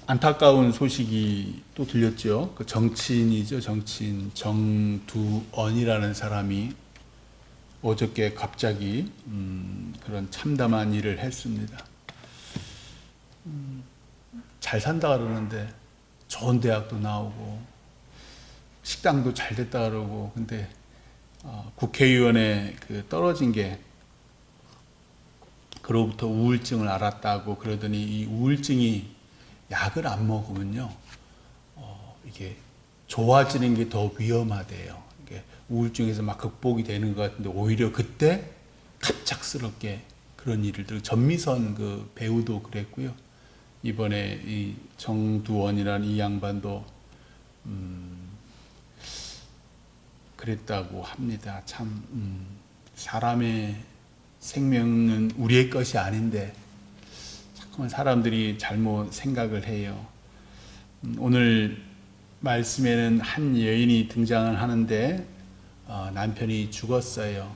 안타까운 소식이 또 들렸죠. 그 정치인이죠. 정치인 정두원이라는 사람이 어저께 갑자기 그런 참담한 일을 했습니다. 잘 산다 그러는데 좋은 대학도 나오고 식당도 잘 됐다 그러고, 근데 국회의원에 그 떨어진 게 그로부터 우울증을 앓았다고 그러더니, 이 우울증이 약을 안 먹으면요, 이게 좋아지는 게 더 위험하대요. 이게 우울증에서 막 극복이 되는 것 같은데 오히려 그때 갑작스럽게 그런 일을 들고, 전미선 그 배우도 그랬고요. 이번에 이 정두원이라는 이 양반도 그랬다고 합니다. 참 사람의 생명은 우리의 것이 아닌데 자꾸만 사람들이 잘못 생각을 해요. 오늘 말씀에는 한 여인이 등장을 하는데 남편이 죽었어요.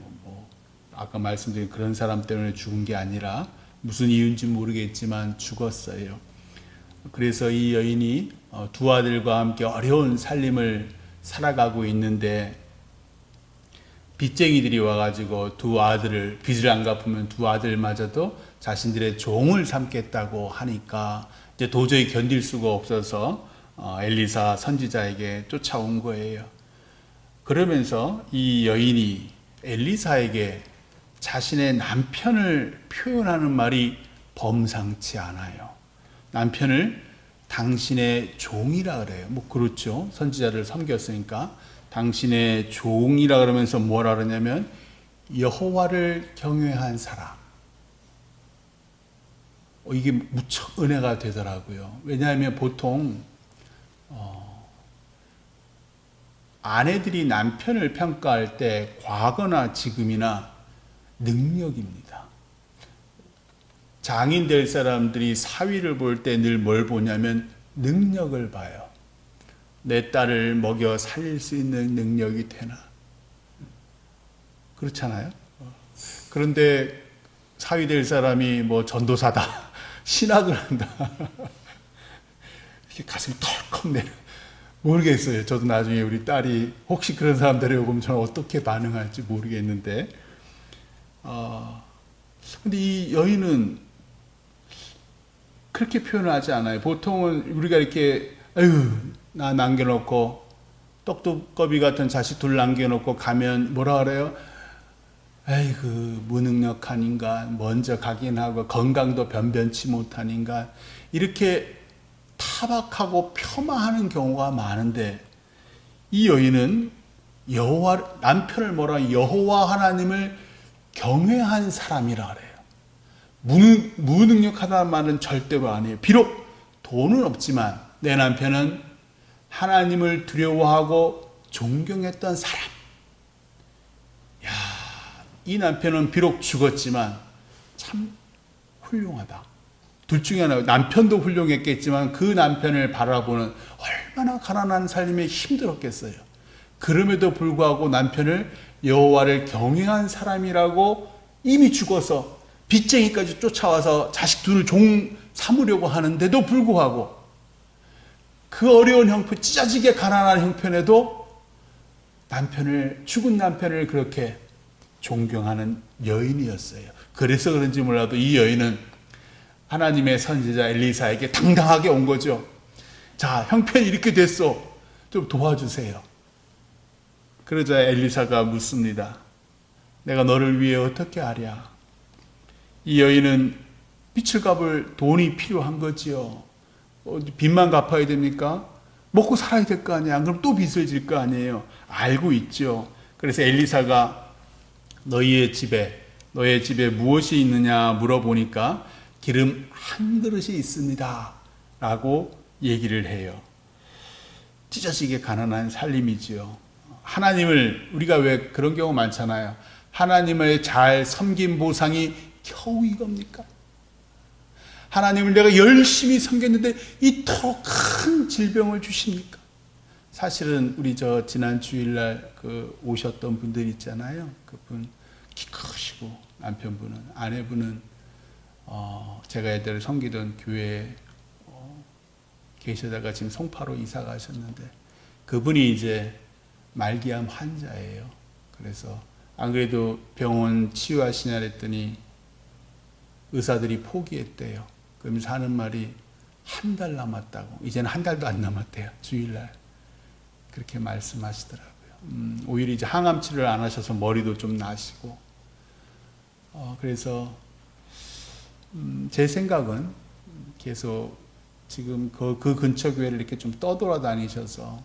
아까 말씀드린 그런 사람 때문에 죽은 게 아니라 무슨 이유인지 모르겠지만 죽었어요. 그래서 이 여인이 두 아들과 함께 어려운 삶을 살아가고 있는데, 빚쟁이들이 와가지고 두 아들을, 빚을 안 갚으면 두 아들마저도 자신들의 종을 삼겠다고 하니까 이제 도저히 견딜 수가 없어서 엘리사 선지자에게 쫓아온 거예요. 그러면서 이 여인이 엘리사에게 자신의 남편을 표현하는 말이 범상치 않아요. 남편을 당신의 종이라 그래요. 그렇죠. 선지자를 섬겼으니까. 당신의 종이라 그러면서 뭐라 그러냐면 여호와를 경외한 사람. 이게 무척 은혜가 되더라고요. 왜냐하면 보통 아내들이 남편을 평가할 때 과거나 지금이나 능력입니다. 장인 될 사람들이 사위를 볼 때 늘 뭘 보냐면 능력을 봐요. 내 딸을 먹여 살릴 수 있는 능력이 되나? 그렇잖아요. 그런데 사위 될 사람이 전도사다, 신학을 한다, 이렇게 가슴이 털컥 내려. 모르겠어요. 저도 나중에 우리 딸이 혹시 그런 사람 데려오면 저는 어떻게 반응할지 모르겠는데, 근데 이 여인은 그렇게 표현하지 않아요. 보통은 우리가 이렇게, 아유, 나 남겨놓고, 떡두꺼비 같은 자식 둘 남겨놓고 가면 뭐라 그래요? 에이그, 무능력한 인간, 먼저 가긴 하고, 건강도 변변치 못한 인간, 이렇게 타박하고 폄하하는 경우가 많은데, 이 여인은 남편을 뭐라, 여호와 하나님을 경외한 사람이라 그래요. 무능력하다는 말은 절대로 아니에요. 비록 돈은 없지만 내 남편은 하나님을 두려워하고 존경했던 사람. 야, 이 남편은 비록 죽었지만 참 훌륭하다. 둘 중에 하나, 남편도 훌륭했겠지만 그 남편을 바라보는, 얼마나 가난한 삶에 힘들었겠어요. 그럼에도 불구하고 남편을 여호와를 경외한 사람이라고, 이미 죽어서 빚쟁이까지 쫓아와서 자식 둘을 종 삼으려고 하는데도 불구하고, 그 어려운 형편, 찢어지게 가난한 형편에도 죽은 남편을 그렇게 존경하는 여인이었어요. 그래서 그런지 몰라도 이 여인은 하나님의 선지자 엘리사에게 당당하게 온 거죠. 자, 형편이 이렇게 됐어. 좀 도와주세요. 그러자 엘리사가 묻습니다. 내가 너를 위해 어떻게 하랴? 이 여인은 빚을 갚을 돈이 필요한 거지요. 빚만 갚아야 됩니까? 먹고 살아야 될 거 아니야. 그럼 또 빚을 질 거 아니에요. 알고 있죠. 그래서 엘리사가 너의 집에 무엇이 있느냐 물어보니까 기름 한 그릇이 있습니다 라고 얘기를 해요. 찢어지게 가난한 살림이지요. 하나님을, 우리가 왜 그런 경우 많잖아요. 하나님을 잘 섬긴 보상이 겨우 이겁니까? 하나님을 내가 열심히 섬겼는데 이토록 큰 질병을 주십니까? 사실은 우리 지난 주일날 오셨던 분들 있잖아요. 그분 키 크시고, 남편분은, 아내분은 제가 애들을 섬기던 교회 계시다가 지금 송파로 이사 가셨는데 그분이 이제 말기암 환자예요. 그래서 안 그래도 병원 치유하시냐 했더니 의사들이 포기했대요. 그러면서 하는 말이 한 달 남았다고. 이제는 한 달도 안 남았대요. 주일날 그렇게 말씀하시더라고요. 오히려 이제 항암 치료를 안 하셔서 머리도 좀 나시고. 그래서 제 생각은 계속 지금 그 근처 교회를 이렇게 좀 떠돌아다니셔서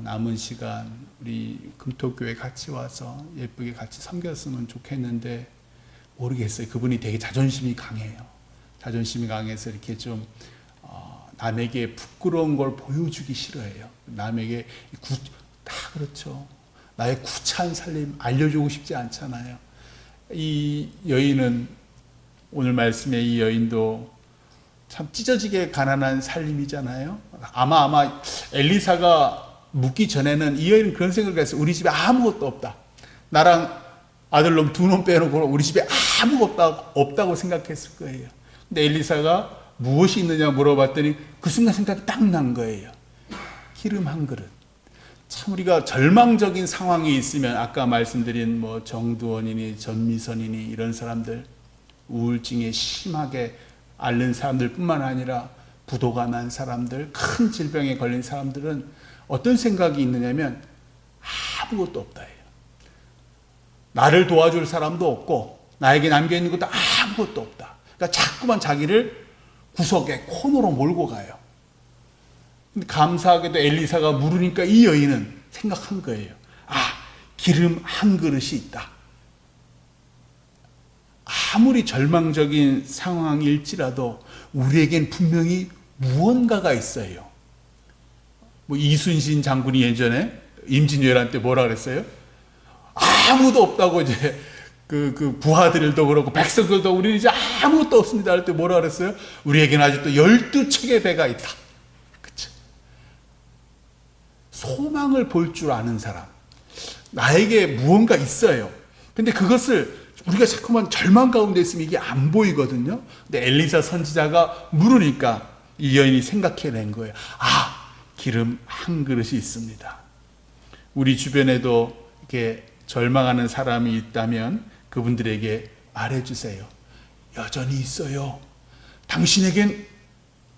남은 시간 우리 금토교회 같이 와서 예쁘게 같이 섬겼으면 좋겠는데 모르겠어요. 그분이 되게 자존심이 강해요. 자존심이 강해서 이렇게 좀 남에게 부끄러운 걸 보여주기 싫어해요. 남에게 다 그렇죠. 나의 구차한 살림 알려주고 싶지 않잖아요. 이 여인은 오늘 말씀의 이 여인도 참 찢어지게 가난한 살림이잖아요. 아마 엘리사가 묻기 전에는 이 여인은 그런 생각을 했어요. 우리 집에 아무것도 없다. 나랑 아들놈 두 놈 빼놓고 우리 집에 아무것도 없다고 생각했을 거예요. 근데 엘리사가 무엇이 있느냐 물어봤더니 그 순간 생각이 딱 난 거예요. 기름 한 그릇. 참 우리가 절망적인 상황이 있으면 아까 말씀드린 뭐 정두원이니 전미선이니 이런 사람들 우울증에 심하게 앓는 사람들 뿐만 아니라 부도가 난 사람들, 큰 질병에 걸린 사람들은 어떤 생각이 있느냐면 아무것도 없다예요. 나를 도와줄 사람도 없고 나에게 남겨있는 것도 아무것도 없다. 그러니까 자꾸만 자기를 구석에 코너로 몰고 가요. 근데 감사하게도 엘리사가 물으니까 이 여인은 생각한 거예요. 기름 한 그릇이 있다. 아무리 절망적인 상황일지라도 우리에겐 분명히 무언가가 있어요. 뭐 이순신 장군이 예전에 임진왜란 때 뭐라 그랬어요? 아무도 없다고 이제 그 부하들도 그렇고 백성들도 우리는 이제 아무것도 없습니다 할 때 뭐라 그랬어요? 우리에게는 아직도 12척의 배가 있다. 그쵸? 소망을 볼 줄 아는 사람. 나에게 무언가 있어요. 근데 그것을 우리가 자꾸만 절망 가운데 있으면 이게 안 보이거든요. 근데 엘리사 선지자가 물으니까 이 여인이 생각해낸 거예요. 기름 한 그릇이 있습니다. 우리 주변에도 이렇게 절망하는 사람이 있다면 그분들에게 말해주세요. 여전히 있어요. 당신에겐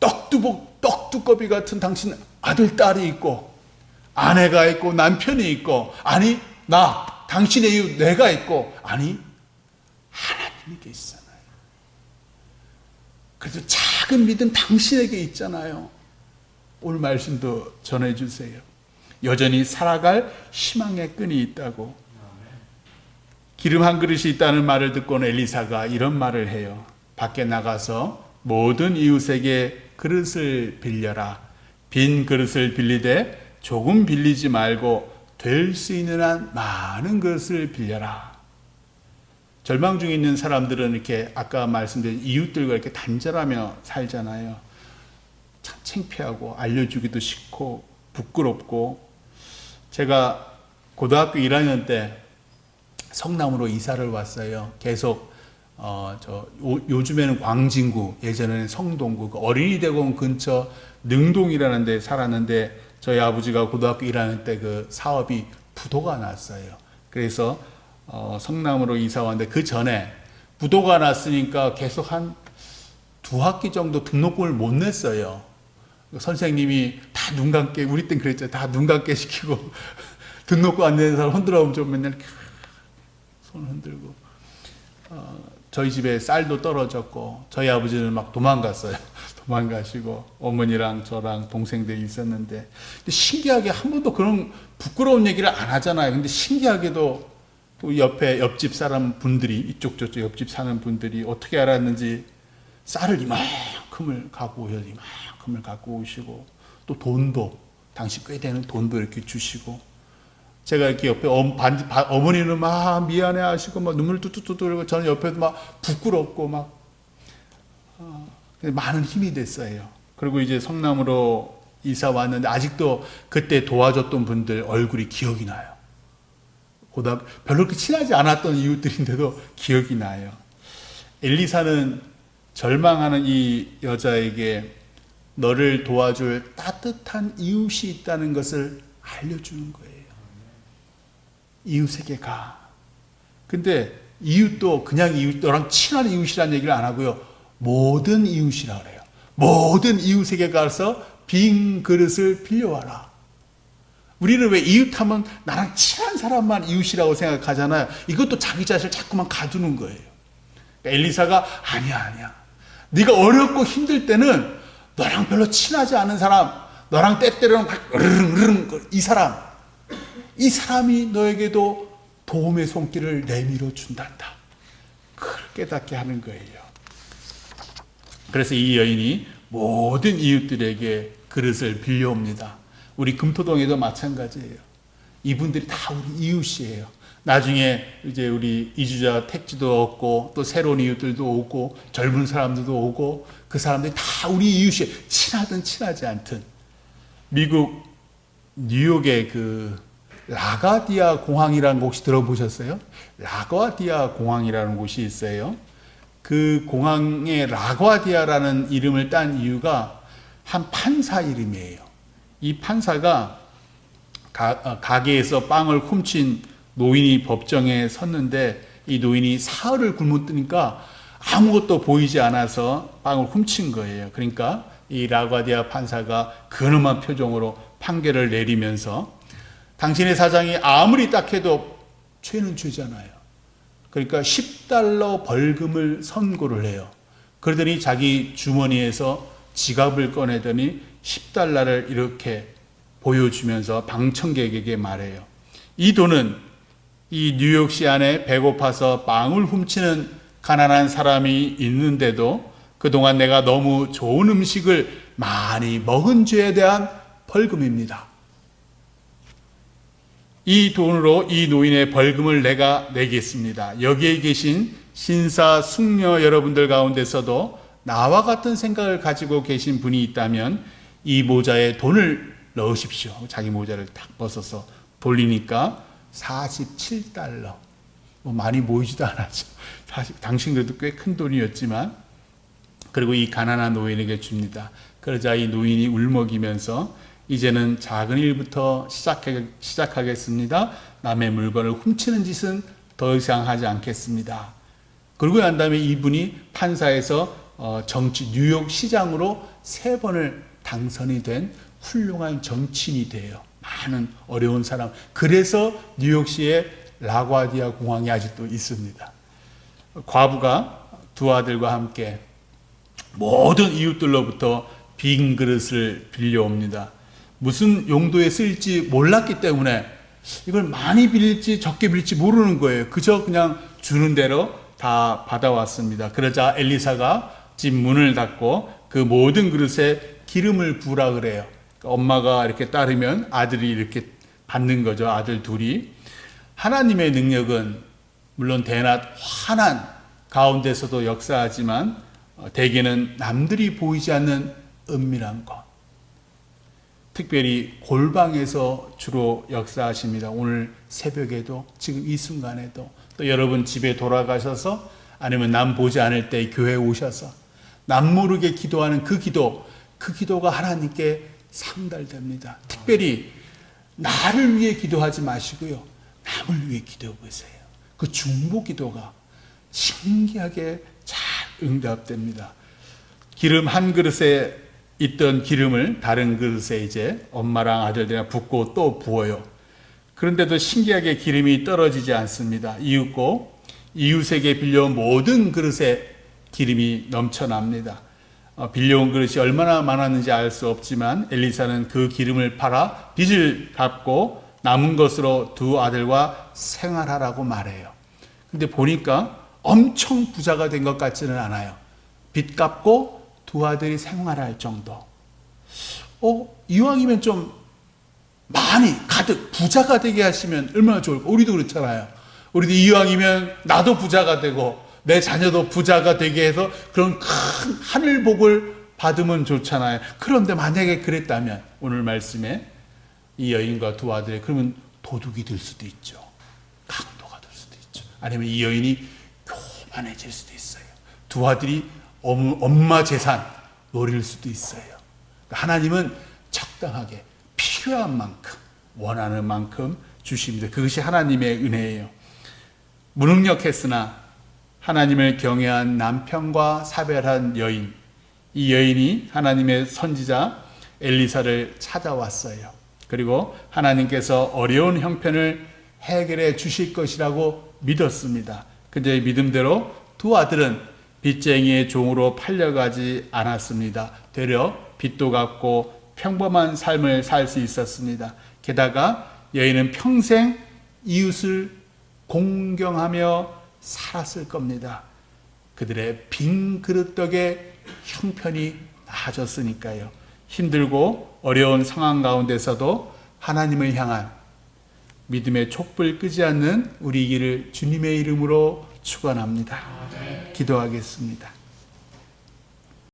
떡두꺼비 같은 당신 아들, 딸이 있고 아내가 있고 남편이 있고 당신의 이유 내가 있고 하나님이 계시잖아요. 그래서 작은 믿음 당신에게 있잖아요. 오늘 말씀도 전해주세요. 여전히 살아갈 희망의 끈이 있다고. 기름 한 그릇이 있다는 말을 듣고는 엘리사가 이런 말을 해요. 밖에 나가서 모든 이웃에게 그릇을 빌려라. 빈 그릇을 빌리되 조금 빌리지 말고 될 수 있는 한 많은 그릇을 빌려라. 절망 중에 있는 사람들은 이렇게 아까 말씀드린 이웃들과 이렇게 단절하며 살잖아요. 참 창피하고 알려주기도 싫고 부끄럽고. 제가 고등학교 1학년 때 성남으로 이사를 왔어요. 계속 요즘에는 광진구, 예전에는 성동구, 그 어린이대공원 근처 능동이라는 데 살았는데 저희 아버지가 고등학교 1학년 때 그 사업이 부도가 났어요. 그래서 성남으로 이사 왔는데 그 전에 부도가 났으니까 계속 한 2학기 정도 등록금을 못 냈어요. 선생님이 다 눈 감게, 우리 땐 그랬죠. 다 눈 감게 시키고 등록금 안 내는 사람 흔들어오면 좀 맨날 손 흔들고. 저희 집에 쌀도 떨어졌고 저희 아버지는 막 도망갔어요. 도망가시고 어머니랑 저랑 동생들이 있었는데, 근데 신기하게 한 번도 그런 부끄러운 얘기를 안 하잖아요. 근데 신기하게도 또 옆집 사람 분들이, 이쪽 저쪽 옆집 사는 분들이 어떻게 알았는지 쌀을 이만큼을 갖고 오시고 또 돈도, 당시 꽤 되는 돈도 이렇게 주시고, 제가 이렇게 옆에 어머니는 막 미안해 하시고 막 눈물 뚝뚝뚝 흘리고 저는 옆에도 막 부끄럽고 막 많은 힘이 됐어요. 그리고 이제 성남으로 이사 왔는데 아직도 그때 도와줬던 분들 얼굴이 기억이 나요. 별로 그렇게 친하지 않았던 이웃들인데도 기억이 나요. 엘리사는 절망하는 이 여자에게 너를 도와줄 따뜻한 이웃이 있다는 것을 알려주는 거예요. 이웃에게 가. 근데 이웃도 그냥 이웃, 너랑 친한 이웃이라는 얘기를 안 하고요. 모든 이웃이라 그래요. 모든 이웃에게 가서 빈 그릇을 빌려와라. 우리는 왜 이웃하면 나랑 친한 사람만 이웃이라고 생각하잖아요. 이것도 자기 자신을 자꾸만 가두는 거예요. 엘리사가 아니야. 네가 어렵고 힘들 때는 너랑 별로 친하지 않은 사람, 너랑 때때로는 막 으르릉 이 사람이 너에게도 도움의 손길을 내밀어 준단다. 그걸 깨닫게 하는 거예요. 그래서 이 여인이 모든 이웃들에게 그릇을 빌려옵니다. 우리 금토동에도 마찬가지예요. 이분들이 다 우리 이웃이에요. 나중에 이제 우리 이주자 택지도 없고 또 새로운 이웃들도 오고 젊은 사람들도 오고 그 사람들이 다 우리 이웃이에요. 친하든 친하지 않든. 미국 뉴욕의 그 라가디아 공항이라는 곳 혹시 들어보셨어요? 라가디아 공항이라는 곳이 있어요. 그 공항에 라과디아라는 이름을 딴 이유가 한 판사 이름이에요. 이 판사가 가게에서 빵을 훔친 노인이 법정에 섰는데 이 노인이 사흘을 굶었으니까 아무것도 보이지 않아서 빵을 훔친 거예요. 그러니까 이 라과디아 판사가 근엄한 표정으로 판결을 내리면서 당신의 사장이 아무리 딱해도 죄는 죄잖아요. 그러니까 $10 벌금을 선고를 해요. 그러더니 자기 주머니에서 지갑을 꺼내더니 $10를 이렇게 보여주면서 방청객에게 말해요. 이 돈은 이 뉴욕시 안에 배고파서 빵을 훔치는 가난한 사람이 있는데도 그동안 내가 너무 좋은 음식을 많이 먹은 죄에 대한 벌금입니다. 이 돈으로 이 노인의 벌금을 내가 내겠습니다. 여기에 계신 신사 숙녀 여러분들 가운데서도 나와 같은 생각을 가지고 계신 분이 있다면 이 모자에 돈을 넣으십시오. 자기 모자를 딱 벗어서 돌리니까 $47. 뭐 많이 모이지도 않았죠. 사실 당신들도 꽤 큰 돈이었지만, 그리고 이 가난한 노인에게 줍니다. 그러자 이 노인이 울먹이면서 이제는 작은 일부터 시작하겠습니다. 남의 물건을 훔치는 짓은 더 이상 하지 않겠습니다. 그러고 난 다음에 이분이 판사에서 뉴욕 시장으로 3번을 당선이 된 훌륭한 정치인이 돼요. 많은 어려운 사람. 그래서 뉴욕시에 라과디아 공항이 아직도 있습니다. 과부가 두 아들과 함께 모든 이웃들로부터 빈 그릇을 빌려옵니다. 무슨 용도에 쓸지 몰랐기 때문에 이걸 많이 빌릴지 적게 빌릴지 모르는 거예요. 그저 그냥 주는 대로 다 받아왔습니다. 그러자 엘리사가 집 문을 닫고 그 모든 그릇에 기름을 부으라 그래요. 엄마가 이렇게 따르면 아들이 이렇게 받는 거죠. 아들 둘이. 하나님의 능력은 물론 대낮 환한 가운데서도 역사하지만 대개는 남들이 보이지 않는 은밀한 것. 특별히 골방에서 주로 역사하십니다. 오늘 새벽에도 지금 이 순간에도 또 여러분 집에 돌아가셔서 아니면 남 보지 않을 때 교회에 오셔서 남 모르게 기도하는 그 기도가 하나님께 상달됩니다. 특별히 나를 위해 기도하지 마시고요. 남을 위해 기도해 보세요. 그 중보 기도가 신기하게 잘 응답됩니다. 기름 한 그릇에 있던 기름을 다른 그릇에 이제 엄마랑 아들들이랑 붓고 또 부어요. 그런데도 신기하게 기름이 떨어지지 않습니다. 이웃에게 빌려온 모든 그릇에 기름이 넘쳐납니다. 빌려온 그릇이 얼마나 많았는지 알 수 없지만 엘리사는 그 기름을 팔아 빚을 갚고 남은 것으로 두 아들과 생활하라고 말해요. 근데 보니까 엄청 부자가 된 것 같지는 않아요. 빚 갚고 두 아들이 생활할 정도. 이왕이면 좀 많이 가득 부자가 되게 하시면 얼마나 좋을까. 우리도 그렇잖아요. 우리도 이왕이면 나도 부자가 되고 내 자녀도 부자가 되게 해서 그런 큰 하늘복을 받으면 좋잖아요. 그런데 만약에 그랬다면 오늘 말씀에 이 여인과 두 아들이 그러면 도둑이 될 수도 있죠. 강도가 될 수도 있죠. 아니면 이 여인이 교만해질 수도 있어요. 두 아들이 엄마 재산 노릴 수도 있어요. 하나님은 적당하게 필요한 만큼, 원하는 만큼 주십니다. 그것이 하나님의 은혜예요. 무능력했으나 하나님을 경외한 남편과 사별한 여인, 이 여인이 하나님의 선지자 엘리사를 찾아왔어요. 그리고 하나님께서 어려운 형편을 해결해 주실 것이라고 믿었습니다. 그들의 믿음대로 두 아들은 빚쟁이의 종으로 팔려가지 않았습니다. 되려 빚도 갚고 평범한 삶을 살 수 있었습니다. 게다가 여인은 평생 이웃을 공경하며 살았을 겁니다. 그들의 빈 그릇 덕에 형편이 나아졌으니까요. 힘들고 어려운 상황 가운데서도 하나님을 향한 믿음의 촛불 끄지 않는 우리 길을 주님의 이름으로 축원합니다. 기도하겠습니다.